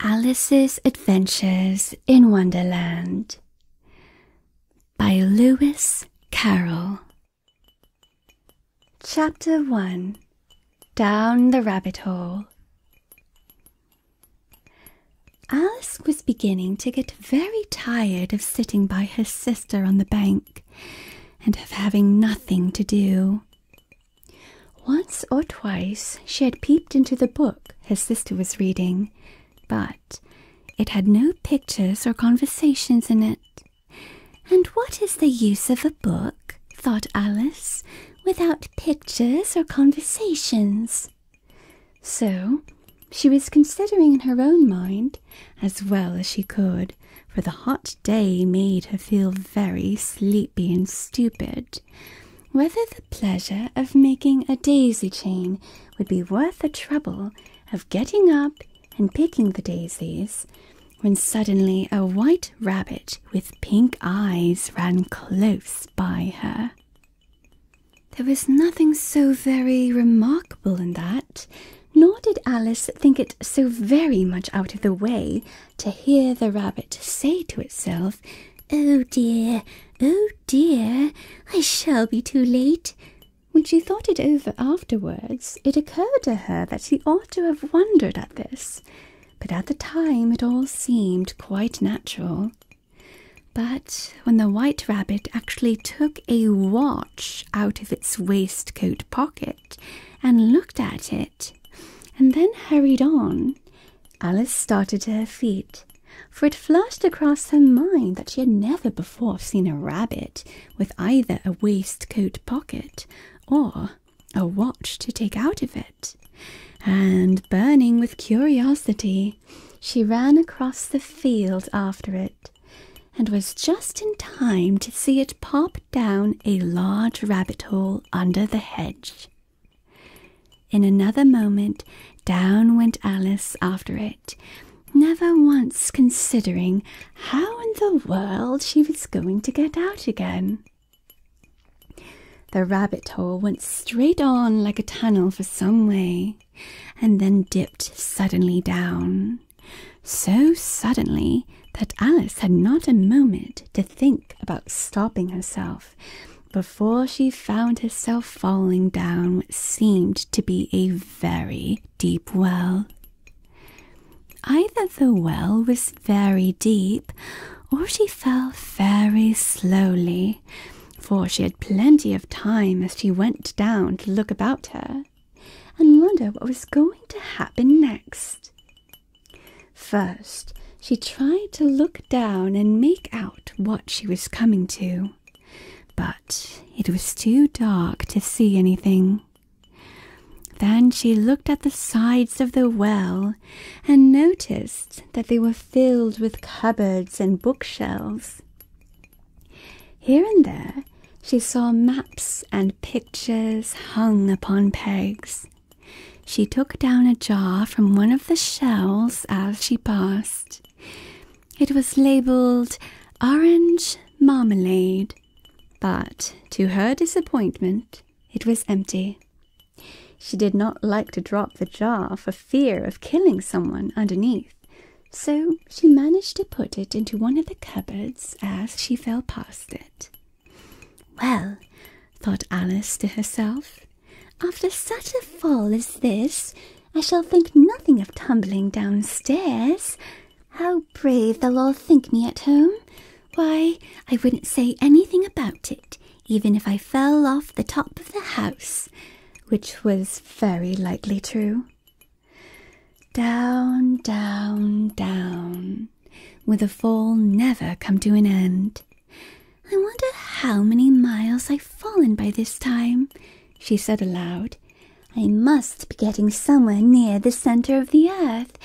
Alice's Adventures in Wonderland by Lewis Carroll. Chapter 1. Down the Rabbit Hole. Alice was beginning to get very tired of sitting by her sister on the bank and of having nothing to do. Once or twice she had peeped into the book her sister was reading, but it had no pictures or conversations in it. And what is the use of a book, thought Alice, without pictures or conversations? So she was considering in her own mind, as well as she could, for the hot day made her feel very sleepy and stupid, whether the pleasure of making a daisy chain would be worth the trouble of getting up and picking the daisies, when suddenly a white rabbit with pink eyes ran close by her. There was nothing so very remarkable in that, nor did Alice think it so very much out of the way to hear the rabbit say to itself, oh dear, I shall be too late." When she thought it over afterwards, it occurred to her that she ought to have wondered at this, but at the time it all seemed quite natural. But when the white rabbit actually took a watch out of its waistcoat pocket and looked at it, and then hurried on, Alice started to her feet, for it flashed across her mind that she had never before seen a rabbit with either a waistcoat pocket or a watch to take out of it. And burning with curiosity, she ran across the field after it, and was just in time to see it pop down a large rabbit hole under the hedge. In another moment, down went Alice after it, never once considering how in the world she was going to get out again. The rabbit hole went straight on like a tunnel for some way, and then dipped suddenly down, so suddenly that Alice had not a moment to think about stopping herself before she found herself falling down what seemed to be a very deep well. Either the well was very deep, or she fell very slowly, for she had plenty of time as she went down to look about her and wonder what was going to happen next. First, she tried to look down and make out what she was coming to, but it was too dark to see anything. Then she looked at the sides of the well and noticed that they were filled with cupboards and bookshelves. Here and there she saw maps and pictures hung upon pegs. She took down a jar from one of the shelves as she passed. It was labelled Orange Marmalade, but to her disappointment it was empty. She did not like to drop the jar for fear of killing someone underneath, so she managed to put it into one of the cupboards as she fell past it. Well, thought Alice to herself, after such a fall as this, I shall think nothing of tumbling downstairs. How brave they'll all think me at home. Why, I wouldn't say anything about it, even if I fell off the top of the house, which was very likely true. Down, down, down, would the fall never come to an end? I wonder how many miles I've fallen by this time, she said aloud. I must be getting somewhere near the center of the earth.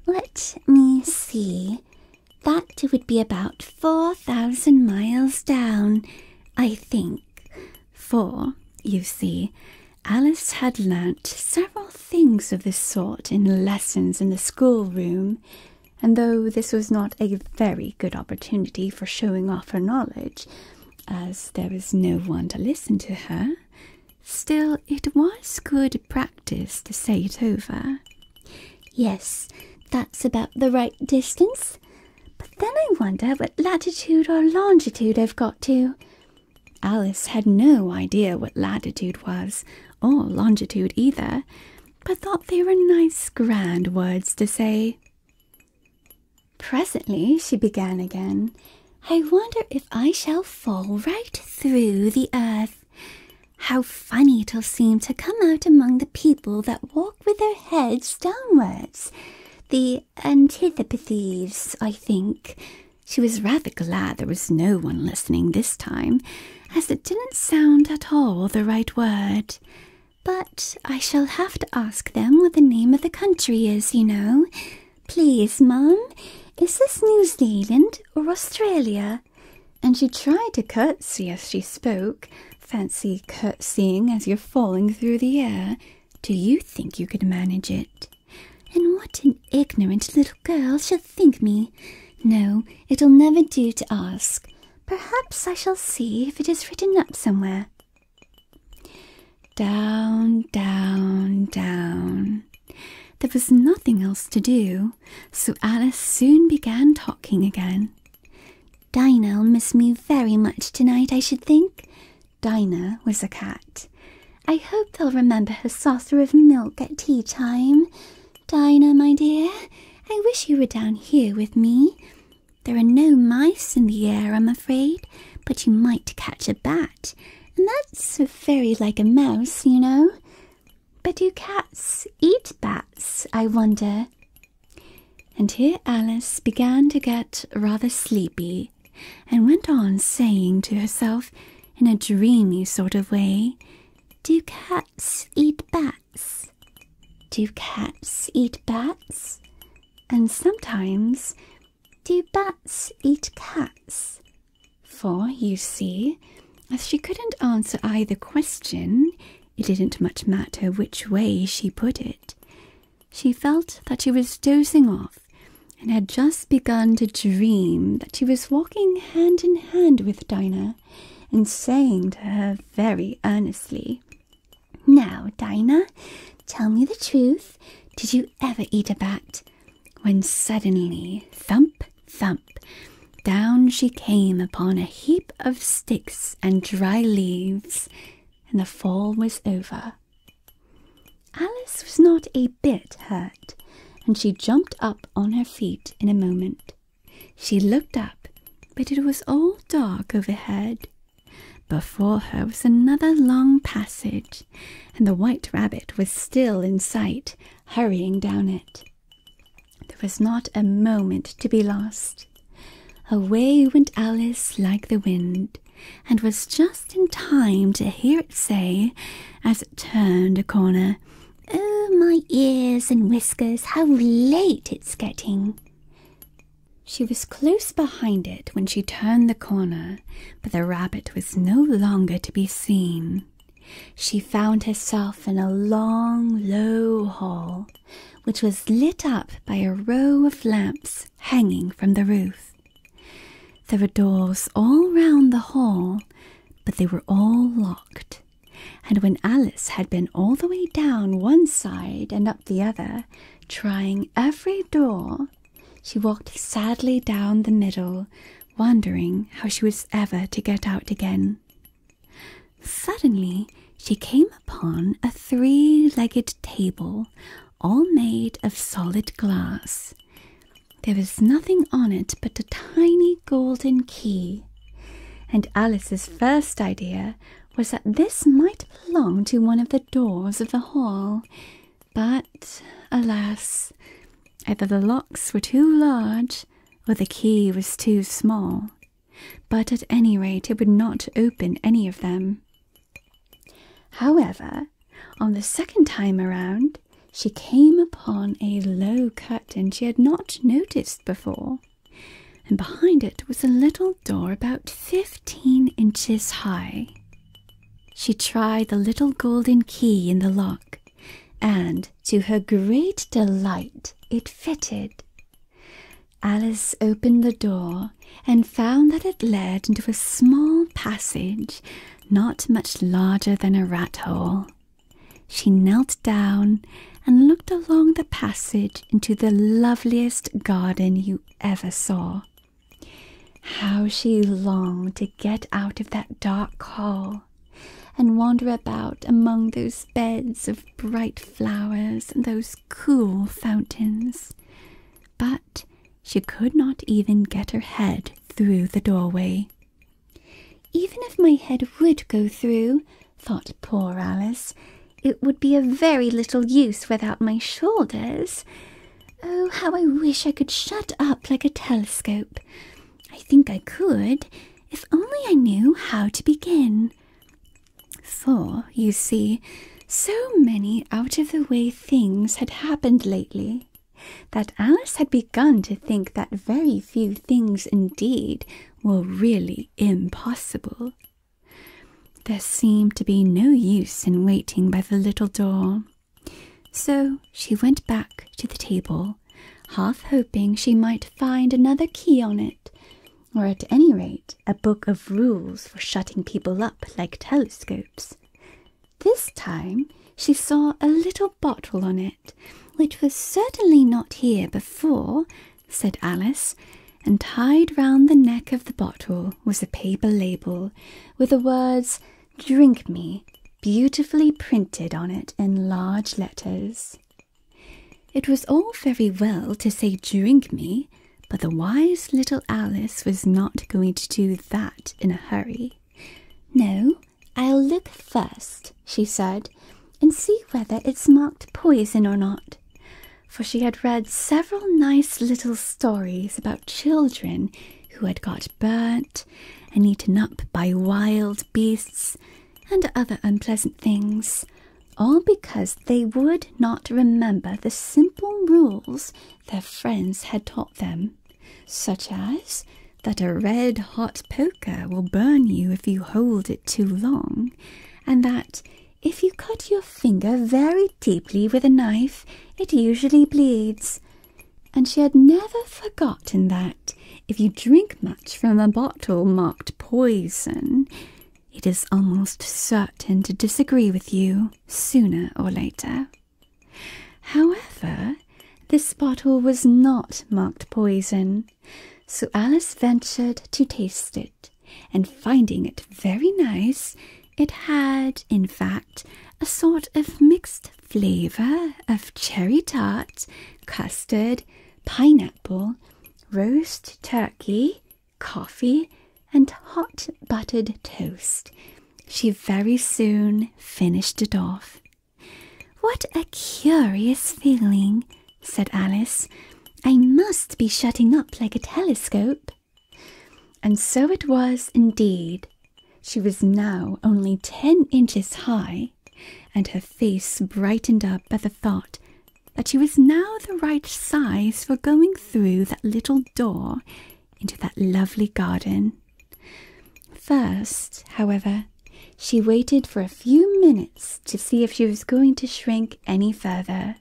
Let me see. That would be about 4,000 miles down, I think. For, you see, Alice had learnt several things of this sort in lessons in the schoolroom, and though this was not a very good opportunity for showing off her knowledge, as there was no one to listen to her, still it was good practice to say it over. Yes, that's about the right distance. But then I wonder what latitude or longitude I've got to. Alice had no idea what latitude was, or longitude either, but thought they were nice grand words to say. Presently she began again. I wonder if I shall fall right through the earth. How funny it'll seem to come out among the people that walk with their heads downwards. The antipathies, I think. She was rather glad there was no one listening this time, as it didn't sound at all the right word. But I shall have to ask them what the name of the country is, you know. Please, Mum, is this New Zealand or Australia? And she tried to curtsy as she spoke. Fancy curtsying as you're falling through the air. Do you think you could manage it? And what an ignorant little girl she'll think me. No, it'll never do to ask. Perhaps I shall see if it is written up somewhere. Down, down, down. There was nothing else to do, so Alice soon began talking again. Dinah'll miss me very much tonight, I should think. Dinah was a cat. I hope they'll remember her saucer of milk at tea time. Dinah, my dear, I wish you were down here with me. There are no mice in the air, I'm afraid, but you might catch a bat, and that's very like a mouse, you know. But do cats eat bats, I wonder? And here Alice began to get rather sleepy, and went on saying to herself in a dreamy sort of way, do cats eat bats? Do cats eat bats? And sometimes, do bats eat cats? For, you see, as she couldn't answer either question, it didn't much matter which way she put it. She felt that she was dozing off, and had just begun to dream that she was walking hand in hand with Dinah, and saying to her very earnestly, Now, Dinah, tell me the truth. Did you ever eat a bat? When suddenly, thump, thump, down she came upon a heap of sticks and dry leaves, and the fall was over. Alice was not a bit hurt, and she jumped up on her feet in a moment. She looked up, but it was all dark overhead. Before her was another long passage, and the White Rabbit was still in sight, hurrying down it. There was not a moment to be lost. Away went Alice like the wind, and was just in time to hear it say, as it turned a corner, Oh, my ears and whiskers, how late it's getting. She was close behind it when she turned the corner, but the rabbit was no longer to be seen. She found herself in a long, low hall, which was lit up by a row of lamps hanging from the roof. There were doors all round the hall, but they were all locked, and when Alice had been all the way down one side and up the other, trying every door, she walked sadly down the middle, wondering how she was ever to get out again. Suddenly she came upon a three-legged table, all made of solid glass. There was nothing on it but a tiny golden key, and Alice's first idea was that this might belong to one of the doors of the hall. But, alas, either the locks were too large or the key was too small. But at any rate it would not open any of them. However, on the second time around, she came upon a low curtain she had not noticed before, and behind it was a little door about 15 inches high. She tried the little golden key in the lock, and, to her great delight, it fitted. Alice opened the door and found that it led into a small passage, not much larger than a rat hole. She knelt down and looked along the passage into the loveliest garden you ever saw. How she longed to get out of that dark hall and wander about among those beds of bright flowers and those cool fountains. But she could not even get her head through the doorway. "Even if my head would go through," thought poor Alice, "it would be of very little use without my shoulders. Oh, how I wish I could shut up like a telescope. I think I could, if only I knew how to begin." For, you see, so many out-of-the-way things had happened lately that Alice had begun to think that very few things indeed were really impossible. There seemed to be no use in waiting by the little door. So she went back to the table, half hoping she might find another key on it, or at any rate a book of rules for shutting people up like telescopes. This time she saw a little bottle on it, which was certainly not here before, said Alice, and tied round the neck of the bottle was a paper label with the words "Drink Me" beautifully printed on it in large letters. It was all very well to say "Drink me," but the wise little Alice was not going to do that in a hurry. "No, I'll look first," she said, "and see whether it's marked poison or not." For she had read several nice little stories about children who had got burnt and eaten up by wild beasts and other unpleasant things, all because they would not remember the simple rules their friends had taught them, such as that a red-hot poker will burn you if you hold it too long, and that if you cut your finger very deeply with a knife, it usually bleeds. And she had never forgotten that if you drink much from a bottle marked poison, it is almost certain to disagree with you sooner or later. However, this bottle was not marked poison, so Alice ventured to taste it, and finding it very nice, it had, in fact, a sort of mixed flavour of cherry tart, custard, pineapple, roast turkey, coffee, and hot buttered toast. She very soon finished it off. "What a curious feeling," said Alice. "I must be shutting up like a telescope." And so it was indeed. She was now only 10 inches high, and her face brightened up at the thought that she was now the right size for going through that little door into that lovely garden. First, however, she waited for a few minutes to see if she was going to shrink any further.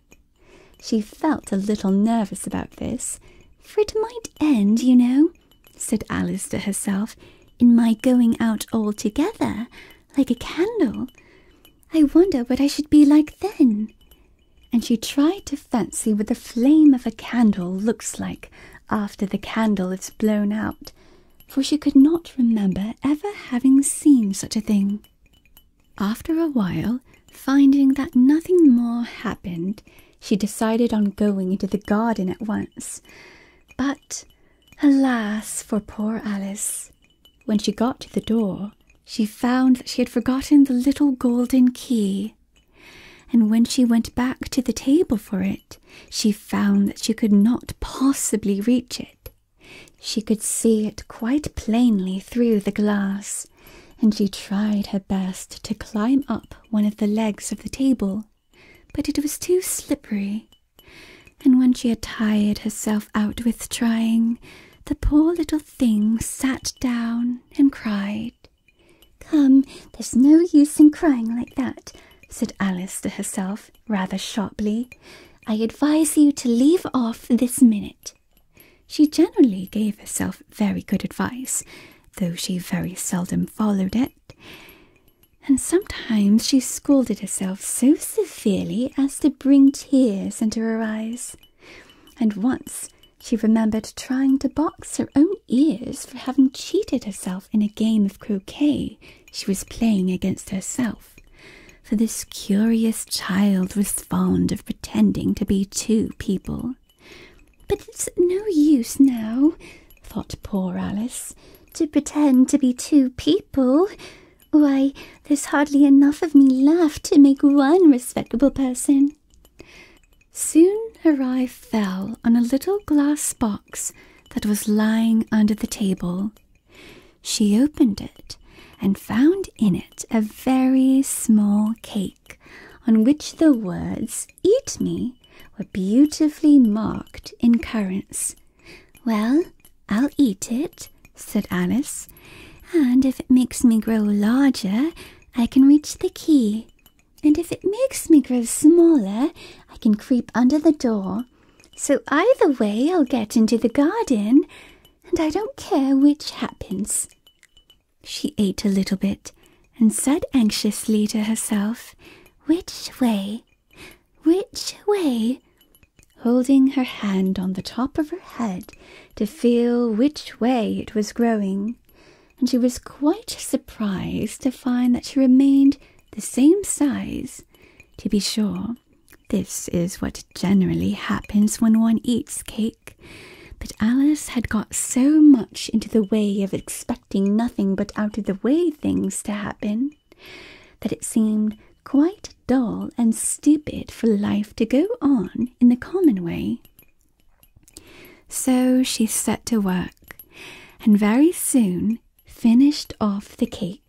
She felt a little nervous about this, for it might end, you know, said Alice to herself, in my going out altogether, like a candle. I wonder what I should be like then. And she tried to fancy what the flame of a candle looks like after the candle is blown out, for she could not remember ever having seen such a thing. After a while, finding that nothing more happened, she decided on going into the garden at once. But, alas for poor Alice! When she got to the door, she found that she had forgotten the little golden key. And when she went back to the table for it, she found that she could not possibly reach it. She could see it quite plainly through the glass, and she tried her best to climb up one of the legs of the table, but it was too slippery. And when she had tired herself out with trying, the poor little thing sat down and cried. "Come, there's no use in crying like that," said Alice to herself rather sharply. "I advise you to leave off this minute." She generally gave herself very good advice, though she very seldom followed it. and sometimes she scolded herself so severely as to bring tears into her eyes. And once she remembered trying to box her own ears for having cheated herself in a game of croquet she was playing against herself, for this curious child was fond of pretending to be two people. But it's no use now, thought poor Alice, to pretend to be two people. Why, there's hardly enough of me left to make one respectable person. Soon her eye fell on a little glass box that was lying under the table. She opened it and found in it a very small cake on which the words "Eat me" were beautifully marked in currants. "Well, I'll eat it," said Alice, "and if it makes me grow larger, I can reach the key. And if it makes me grow smaller, I can creep under the door. So either way I'll get into the garden, and I don't care which happens." She ate a little bit and said anxiously to herself, "Which way? Which way?" holding her hand on the top of her head to feel which way it was growing. And she was quite surprised to find that she remained the same size. To be sure, this is what generally happens when one eats cake, but Alice had got so much into the way of expecting nothing but out-of-the-way things to happen, that it seemed quite dull and stupid for life to go on in the common way. So she set to work, and very soon finished off the cake.